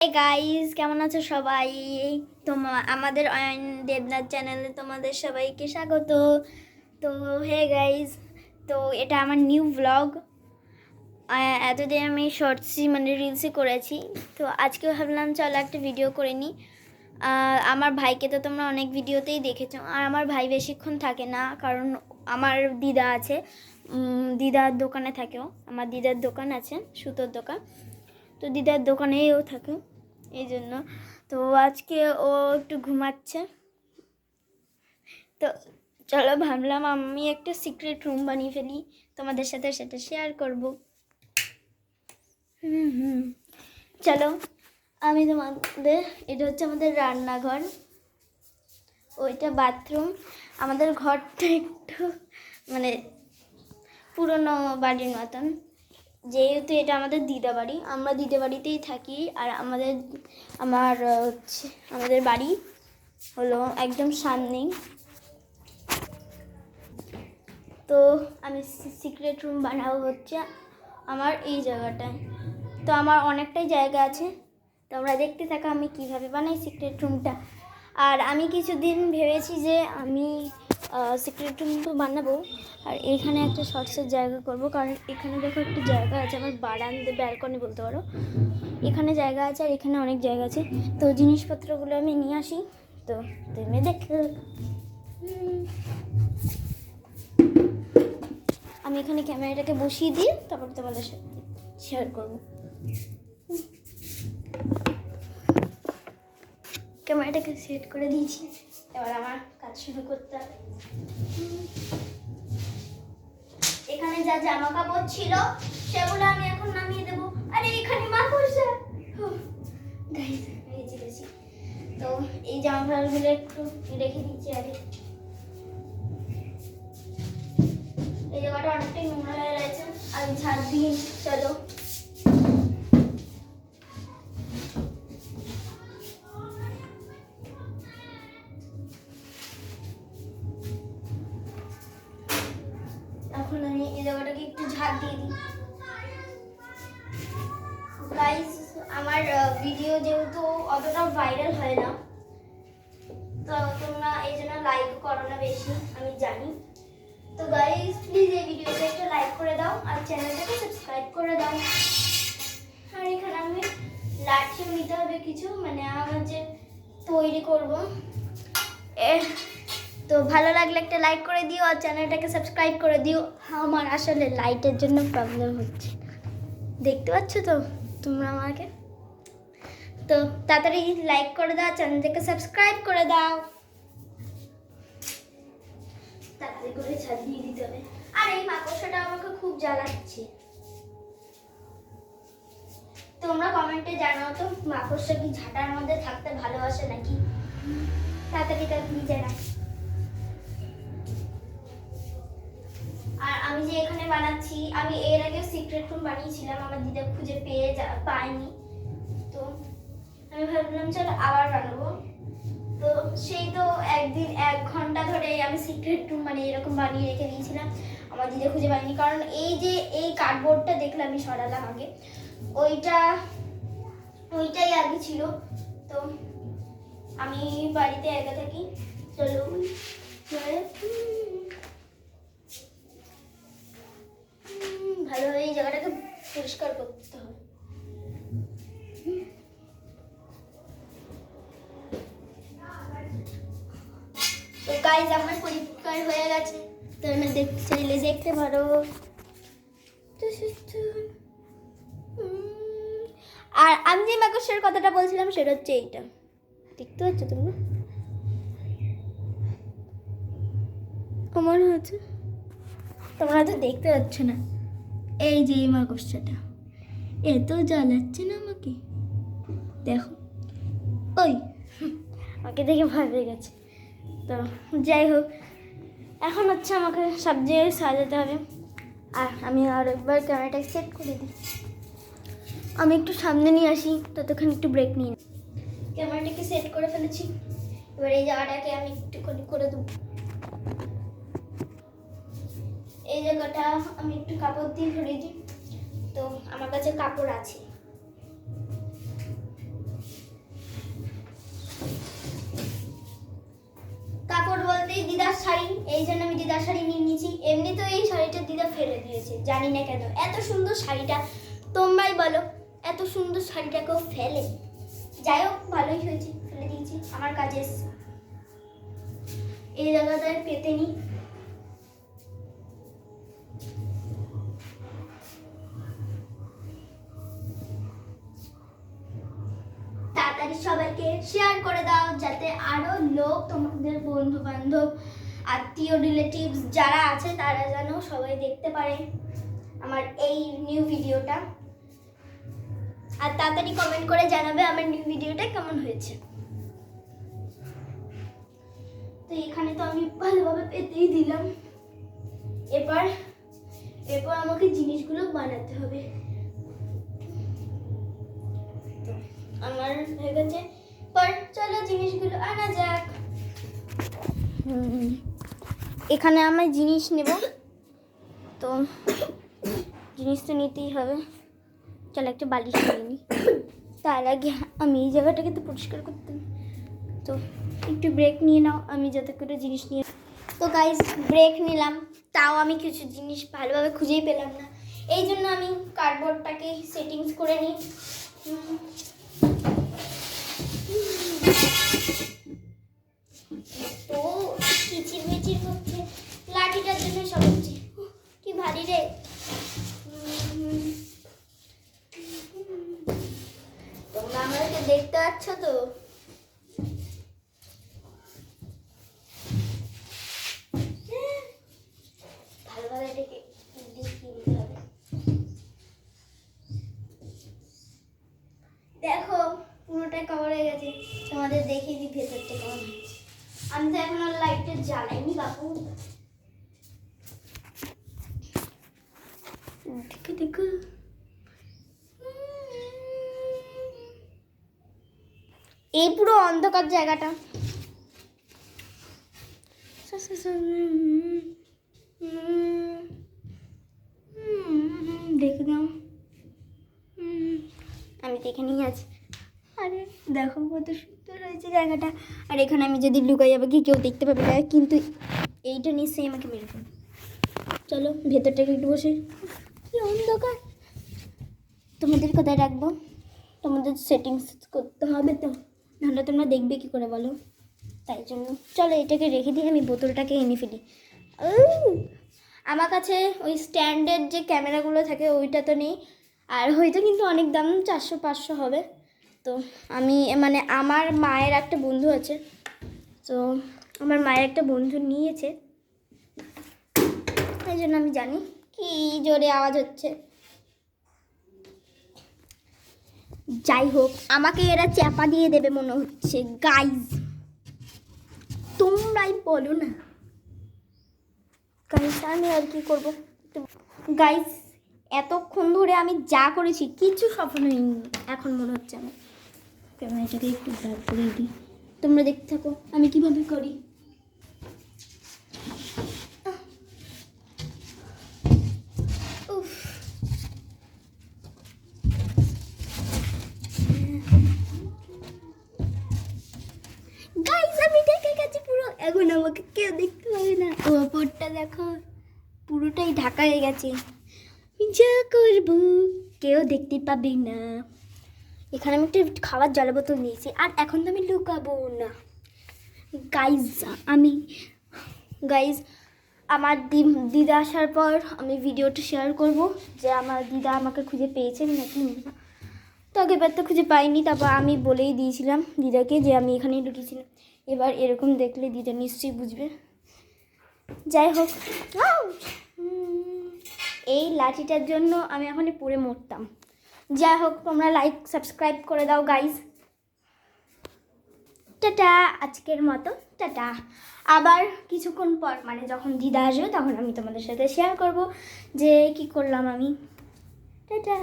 Guys, কেমন আছো সবাই? আমাদের অয়ন দেবনাথ চ্যানেলে তোমাদের সবাইকে স্বাগত। তো হে গাইস, তো এটা আমার নিউ ব্লগ। এতদিন আমি শর্টসই রিলসই করেছি, তো আজকে ভাবলাম চলো একটা ভিডিও করে নিই। আমার ভাইকে তো তোমরা অনেক ভিডিওতেই দেখেছো, আর আমার ভাই বেশিক্ষণ থাকে না, কারণ আমার দিদা আছে, দিদার দোকানে থাকেও। আমার দিদার দোকান আছে, সুতোর দোকান, তো দিদার দোকানেই ও থাকে, এই জন্য। তো আজকে ও একটু ঘুমাচ্ছে, তো চলো ভাবলাম আমি একটা সিক্রেট রুম বানিয়ে ফেলি, তোমাদের সাথে সেটা শেয়ার করব। চলো, আমি তোমাদের, এটা হচ্ছে আমাদের রান্নাঘর, ওইটা বাথরুম। আমাদের ঘরটা একটু পুরনো বাড়ির মতন, যেহেতু এটা আমাদের দিদা বাড়ি, আমরা দিদা বাড়িতেই থাকি। আর আমাদের বাড়ি হলো একদম সামনেই। তো আমি সিক্রেট রুম বানাবো হচ্ছে আমার এই জায়গাটায়। তো আমার অনেকটাই জায়গা আছে, তোমরা দেখতে থাকো আমি কিভাবে বানাই সিক্রেট রুমটা। আর আমি কিছুদিন ভেবেছি যে আমি সিক্রেট রুম তো বানাবো, আর এখানে একটা শর্টসের জায়গা করব, কারণ এখানে দেখো একটু জায়গা আছে, আমার বারান্দা ব্যালকনি বলতে পারো, এখানে জায়গা আছে, আর এখানে অনেক জায়গা আছে। তো জিনিসপত্রগুলো আমি নিয়ে আসি, তো তুমি দেখো। আমি এখানে ক্যামেরাটাকে বসিয়ে দিয়ে তারপর তোমাদের সাথে শেয়ার করবো। ক্যামেরাটাকে সেট করে দিয়েছি, এবার আমার কাজ শুরু করতে হবে। এখানে যা জামা কাপড় ছিল সেগুলো আমি এখন নামিয়ে দেবো। আরে এখানে মাকড়সা, তো এই জামা কাপড়গুলো একটু রেখে দিচ্ছি আগে। এই জায়গাটা অনেকটাই নোংরা হয়ে রয়েছে, আমি ঝাড় দিয়ে। চলো, এখন আমি এই জায়গাটাকে একটু ঝাড় দিয়ে দিই। গাইস, আমার ভিডিও যেহেতু অতটা ভাইরাল হয় না, তো তোমরা এই জন্য লাইক করো না বেশি, আমি জানি। তো গাইস, প্লিজ এই ভিডিওতে একটা লাইক করে দাও, আর চ্যানেলটাকে সাবস্ক্রাইব করে দাও। আর এখানে আমি লাঠিও নিতে হবে কিছু, আমার যে তৈরি করব। তো ভালো লাগলে একটা লাইক করে দিও, আর চ্যানেলটাকে সাবস্ক্রাইব করে দিও। আমার আসলে লাইটের জন্য প্রবলেম হচ্ছে, দেখতে পাচ্ছ তো তোমরা আমাকে। তো তাড়াতাড়ি লাইক করে দাও, চ্যানেলটাকে সাবস্ক্রাইব করে দাও, তাড়াতাড়ি করে ছাড় দিয়ে দিতে হবে। আর এই মাকড়সাটা আমাকে খুব জ্বালাচ্ছে, তোমরা কমেন্টে জানাও তো মাকড়সা কি ঝাঁটার মধ্যে থাকতে ভালোবাসে নাকি? তাড়াতাড়ি জানাও। আর আমি যে এখানে বানাচ্ছি, আমি এর আগে সিক্রেট রুম বানিয়েছিলাম, আমার দিদা খুঁজে পায়নি, তো আমি ভাবলাম চলো আবার বানাবো। তো সেই তো একদিন 1 ঘন্টা ধরে আমি সিক্রেট রুম এরকম বানিয়ে রেখে দিয়েছিলাম, আমার দিদা খুঁজে পাইনি। কারণ এই যে এই কার্ডবোর্ডটা দেখলাম, আমি সরালাম আগে, ওইটাই আগে ছিল। তো আমি বাড়িতে একা থাকি, চলো ভালোভাবে এই জায়গাটাকে পরিষ্কার করতে হবে। তো গাইস, আমার পরিষ্কার হয়ে গেছে, তোমরা দেখতে চাইলে দেখতে পারো। আর আমি যে মাকড়সার কথাটা বলছিলাম সেটা হচ্ছে এইটা, দেখতে পাচ্ছ তোমরা? কেমন হচ্ছে? তোমরা তো দেখতে পাচ্ছ না, এই যে এই মাকড়সাটা এত জ্বালাচ্ছে না আমাকে, দেখো। ওই আমাকে দেখে ভয় পেয়ে গেছে। তো যাই হোক, এখন হচ্ছে আমাকে সব জায়গায় সাজাতে হবে। আর আমি আর একবার ক্যামেরাটা সেট করে দিই, আমি একটু সামনে নিয়ে আসি, ততক্ষণ একটু ব্রেক নিই। ক্যামেরাটাকে সেট করে ফেলেছি, এবার এই জায়গাটাকে আমি একটুখানি করে দেবো। এই জায়গাটা আমি একটু কাপড় দিয়ে ভরে দিই, তো আমার কাছে কাপড় আছে। এই জন্য আমি দিদার শাড়ি নিয়ে নিয়েছি। এমনি তো এই শাড়িটা দিদা ফেলে দিয়েছে, জানি না কেন। এত সুন্দর শাড়িটা, তোমরাই বলো, এত সুন্দর শাড়িটা কেউ ফেলে? যাই হোক, ভালোই হয়েছে, ফেলে দিয়েছি, আমার কাজে এসছে। এই জায়গাটায় পেতে নি। তাড়াতাড়ি সবাইকে শেয়ার করে দাও, যাতে আরো লোক, তোমাদের বন্ধু বান্ধব, আত্মীয়, রিলেটিভস যারা আছে তারা যেন সবাই দেখতে পারে আমার এই নিউ ভিডিওটা। আর তাড়াতাড়ি কমেন্ট করে জানাবে আমার নিউ ভিডিওটা কেমন হয়েছে। তো এখানে তো আমি ভালোভাবে পেতেই দিলাম। এরপর আমাকে জিনিসগুলো বানাতে হবে। তো আমার হয়ে গেছে, পর চলো জিনিসগুলো আনা যাক। এখানে আমি জিনিস নেব, তো জিনিস তো নিতেই হবে। চলো একটা বালিশ নিয়ে নিই। তার আগে আমি এই জায়গাটাকে তো পরিষ্কার করতে, তো একটু ব্রেক নিয়ে নাও, আমি যাতে করে জিনিস নিয়ে। তো গাইস, ব্রেক নিলাম, তাও আমি কিছু জিনিস ভালোভাবে খুঁজেই পেলাম না। এই জন্য আমি কার্ডবোর্ডটাকে সেটিংস করে নিই। তো কিচির মিচির হচ্ছে, লাঠিটার জন্য সব হচ্ছে। কি ভারী রে। তোমরা আমাদেরকে দেখতে পাচ্ছ তো? ভালোভাবে এটাকে দেখিয়ে দিতে হবে। দেখো পুরোটাই কভার হয়ে গেছে, তোমাদের দেখিয়ে দিই ভেতরটা কেমন হয়েছে। আমি তো এখন আর লাইটটা জ্বালাইনি বাপু। দেখো দেখো, এই পুরো অন্ধকার জায়গাটা। দেখে দাও, আমি তো এখানেই আছি। আরে দেখো কত সুন্দর হয়েছে জায়গাটা। আর এখানে আমি যদি লুকাই যাবে কি কেউ দেখতে পাবে না, কিন্তু এইটা নিশ্চয়ই আমাকে মেরে ফেলবে। চলো ভেতরটাকে একটু বসে। কি অন্ধকার। তোমাদের কোথায় রাখবো? তোমাদের সেটিংস করতে হবে তো, নাহলে তোমরা দেখবে কি করে বলো? তাই জন্য চলো এটাকে রেখে দিয়ে আমি বোতলটাকে এনে ফেলি। আমার কাছে ওই স্ট্যান্ডের যে ক্যামেরাগুলো থাকে ওইটা তো নেই, আর হয়তো কিন্তু অনেক দাম, 400-500 হবে। তো আমি মানে আমার মায়ের একটা বন্ধু আছে, তো আমার মায়ের একটা বন্ধু নিয়েছে, এই জন্য আমি জানি। কি জোরে আওয়াজ হচ্ছে। যাই হোক, আমাকে এরা চাপা দিয়ে দেবে মনে হচ্ছে। গাইজ তোমরাই বলো না। গাইজ আমি আর কি করবো। গাইজ এতক্ষণ ধরে আমি যা করেছি কিছু সফল হয়নি, এখন মনে হচ্ছে আমি ক্যামেরাটাকে একটু ব্যাক করে দিই, তোমরা দেখতে থাকো আমি কিভাবে করি। গাইস আমি ঢেকে গেছি পুরো, এখন আমাকে কেউ দেখতে পাবে না। ওপরটা দেখো পুরোটাই ঢাকা হয়ে গেছে, যা করবো কেউ দেখতে পাবে না। এখানে আমি একটা খাবার জল বোতল নিয়েছি, আর এখন তো আমি লুকাবো না। গাইজ আমার দিদা আসার পর আমি ভিডিওটা শেয়ার করব যে আমার দিদা আমাকে খুঁজে পেয়েছেন নাকি না। তো আগেবার তো খুঁজে পাইনি, তারপর আমি বলেই দিয়েছিলাম দিদাকে যে আমি এখানেই লুকিয়েছিলাম। এবার এরকম দেখলে দিদা নিশ্চয়ই বুঝবে। যাই হোক, এই লাঠিটার জন্য আমি এখনই পড়ে মরতাম। যাই হোক, তোমরা লাইক সাবস্ক্রাইব করে দাও গাইজ। টাটা, আজকের মতো টাটা। আবার কিছুক্ষণ পর মানে যখন দিদা আসবে তখন আমি তোমাদের সাথে শেয়ার করব যে কি করলাম আমি। টাটা।